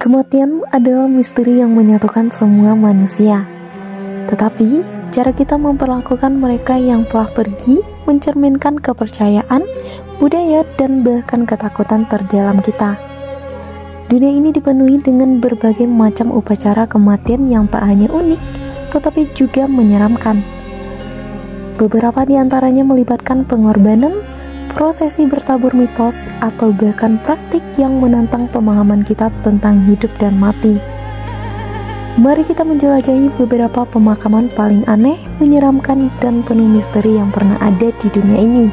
Kematian adalah misteri yang menyatukan semua manusia. Tetapi, cara kita memperlakukan mereka yang telah pergi mencerminkan kepercayaan, budaya, dan bahkan ketakutan terdalam kita. Dunia ini dipenuhi dengan berbagai macam upacara kematian yang tak hanya unik, tetapi juga menyeramkan. Beberapa di antaranya melibatkan pengorbanan, prosesi bertabur mitos, atau bahkan praktik yang menantang pemahaman kita tentang hidup dan mati. Mari kita menjelajahi beberapa pemakaman paling aneh, menyeramkan, dan penuh misteri yang pernah ada di dunia ini.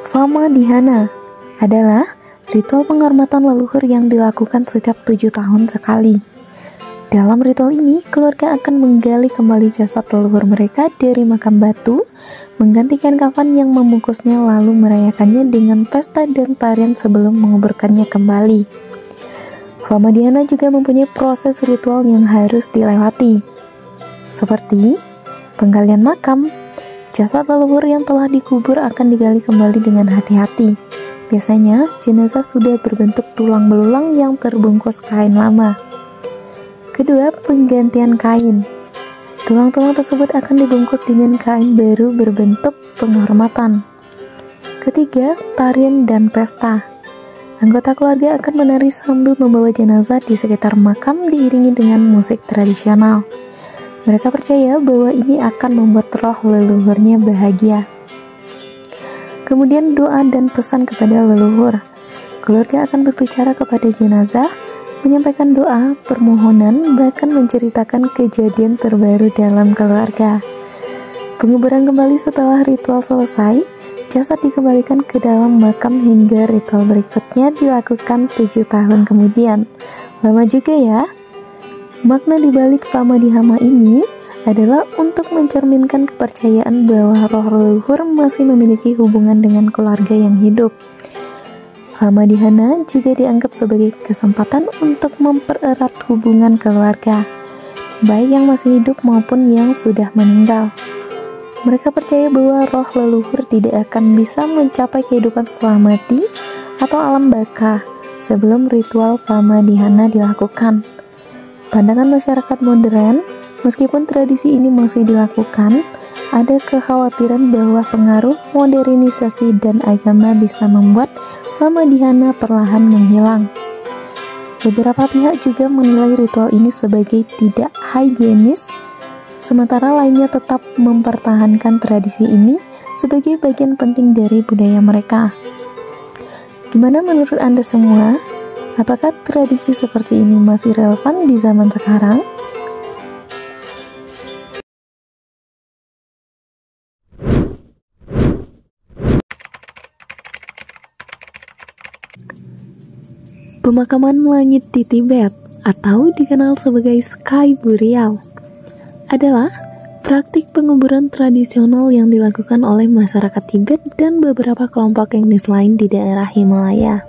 Famadihana adalah ritual penghormatan leluhur yang dilakukan setiap 7 tahun sekali. Dalam ritual ini, keluarga akan menggali kembali jasad leluhur mereka dari makam batu, menggantikan kafan yang membungkusnya lalu merayakannya dengan pesta dan tarian sebelum menguburkannya kembali. Famadihana juga mempunyai proses ritual yang harus dilewati, seperti penggalian makam. Jasad leluhur yang telah dikubur akan digali kembali dengan hati-hati. Biasanya, jenazah sudah berbentuk tulang belulang yang terbungkus kain lama. Kedua, penggantian kain. Tulang-tulang tersebut akan dibungkus dengan kain baru berbentuk penghormatan. Ketiga, tarian dan pesta. Anggota keluarga akan menari sambil membawa jenazah di sekitar makam diiringi dengan musik tradisional. Mereka percaya bahwa ini akan membuat roh leluhurnya bahagia. Kemudian doa dan pesan kepada leluhur. Keluarga akan berbicara kepada jenazah, menyampaikan doa, permohonan, bahkan menceritakan kejadian terbaru dalam keluarga. Penguburan kembali setelah ritual selesai, jasad dikembalikan ke dalam makam hingga ritual berikutnya dilakukan 7 tahun kemudian. Lama juga ya? Makna dibalik Famadihana ini adalah untuk mencerminkan kepercayaan bahwa roh leluhur masih memiliki hubungan dengan keluarga yang hidup. Famadihana juga dianggap sebagai kesempatan untuk mempererat hubungan keluarga, baik yang masih hidup maupun yang sudah meninggal. Mereka percaya bahwa roh leluhur tidak akan bisa mencapai kehidupan setelah mati atau alam baka sebelum ritual Famadihana dilakukan. Pandangan masyarakat modern, meskipun tradisi ini masih dilakukan, ada kekhawatiran bahwa pengaruh modernisasi dan agama bisa membuat Famadihana perlahan menghilang. Beberapa pihak juga menilai ritual ini sebagai tidak higienis, sementara lainnya tetap mempertahankan tradisi ini sebagai bagian penting dari budaya mereka. Gimana menurut Anda semua? Apakah tradisi seperti ini masih relevan di zaman sekarang? Pemakaman langit di Tibet atau dikenal sebagai Sky Burial adalah praktik penguburan tradisional yang dilakukan oleh masyarakat Tibet dan beberapa kelompok etnis lain di daerah Himalaya.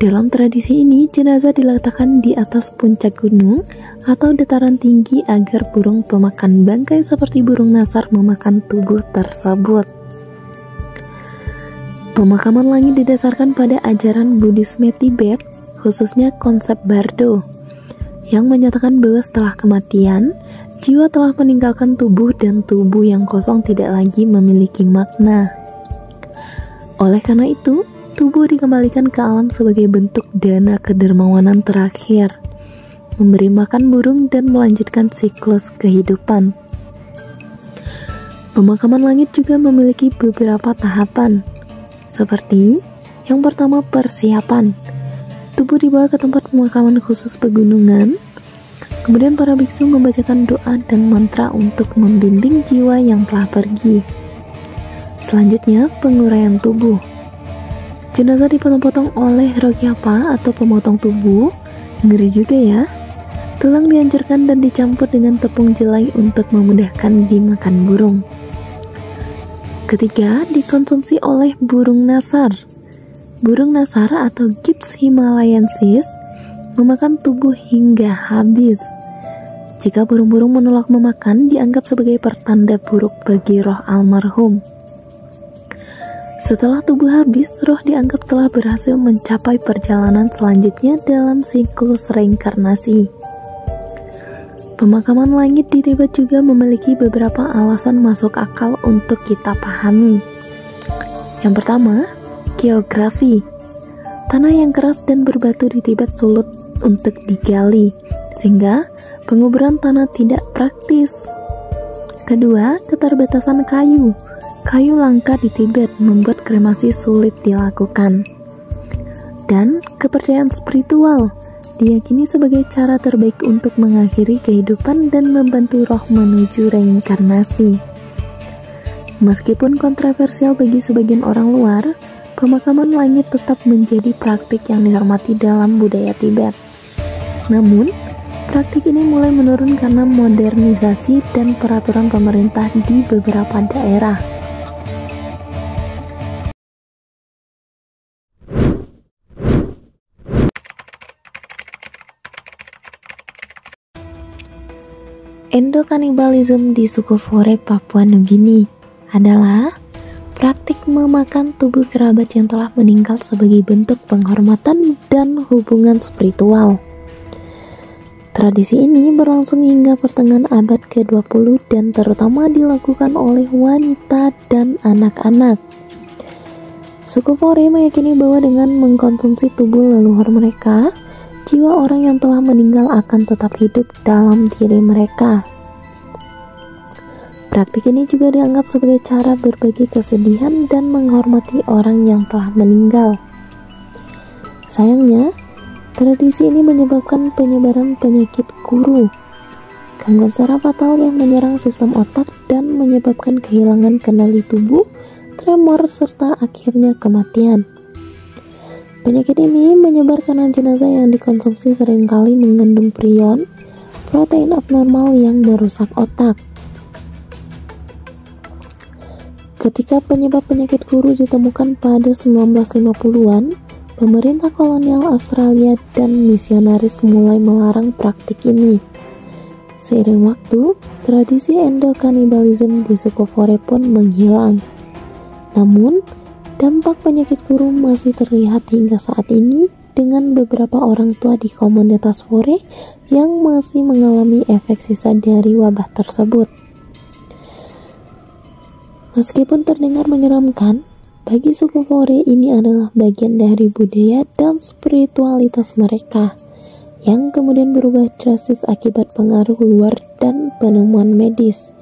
Dalam tradisi ini, jenazah diletakkan di atas puncak gunung atau dataran tinggi agar burung pemakan bangkai seperti burung nasar memakan tubuh tersebut. Pemakaman langit didasarkan pada ajaran Buddhisme Tibet, khususnya konsep Bardo, yang menyatakan bahwa setelah kematian, jiwa telah meninggalkan tubuh dan tubuh yang kosong tidak lagi memiliki makna. Oleh karena itu, tubuh dikembalikan ke alam sebagai bentuk dana kedermawanan terakhir, memberi makan burung dan melanjutkan siklus kehidupan. Pemakaman langit juga memiliki beberapa tahapan, seperti yang pertama persiapan. Tubuh dibawa ke tempat pemakaman khusus pegunungan. Kemudian para biksu membacakan doa dan mantra untuk membimbing jiwa yang telah pergi. Selanjutnya penguraian tubuh. Jenazah dipotong-potong oleh rokyapa atau pemotong tubuh. Ngeri juga ya. Tulang dihancurkan dan dicampur dengan tepung jelai untuk memudahkan dimakan burung. Ketiga, dikonsumsi oleh burung nasar. Burung nasar atau Gyps himalayensis memakan tubuh hingga habis. Jika burung-burung menolak memakan, dianggap sebagai pertanda buruk bagi roh almarhum. Setelah tubuh habis, roh dianggap telah berhasil mencapai perjalanan selanjutnya dalam siklus reinkarnasi. Pemakaman langit di Tibet juga memiliki beberapa alasan masuk akal untuk kita pahami. Yang pertama, geografi. Tanah yang keras dan berbatu di Tibet sulit untuk digali, sehingga penguburan tanah tidak praktis. Kedua, keterbatasan kayu. Kayu langka di Tibet membuat kremasi sulit dilakukan. Dan kepercayaan spiritual diyakini sebagai cara terbaik untuk mengakhiri kehidupan dan membantu roh menuju reinkarnasi. Meskipun kontroversial bagi sebagian orang luar, pemakaman langit tetap menjadi praktik yang dihormati dalam budaya Tibet. Namun, praktik ini mulai menurun karena modernisasi dan peraturan pemerintah di beberapa daerah. Endokanibalisme di suku Fore, Papua Nugini adalah praktik memakan tubuh kerabat yang telah meninggal sebagai bentuk penghormatan dan hubungan spiritual. Tradisi ini berlangsung hingga pertengahan abad ke-20 dan terutama dilakukan oleh wanita dan anak-anak. Suku Fore meyakini bahwa dengan mengkonsumsi tubuh leluhur mereka, jiwa orang yang telah meninggal akan tetap hidup dalam diri mereka. Praktik ini juga dianggap sebagai cara berbagi kesedihan dan menghormati orang yang telah meninggal. Sayangnya, tradisi ini menyebabkan penyebaran penyakit guru, gangguan saraf fatal yang menyerang sistem otak dan menyebabkan kehilangan kendali tubuh, tremor, serta akhirnya kematian. Penyakit ini menyebar karena jenazah yang dikonsumsi seringkali mengandung prion, protein abnormal yang merusak otak. Ketika penyebab penyakit guru ditemukan pada 1950-an, pemerintah kolonial Australia dan misionaris mulai melarang praktik ini. Seiring waktu, tradisi endokanibalisme di suku Fore pun menghilang. Namun, dampak penyakit guru masih terlihat hingga saat ini dengan beberapa orang tua di komunitas Fore yang masih mengalami efek sisa dari wabah tersebut. Meskipun terdengar menyeramkan, bagi suku Fore ini adalah bagian dari budaya dan spiritualitas mereka yang kemudian berubah drastis akibat pengaruh luar dan penemuan medis.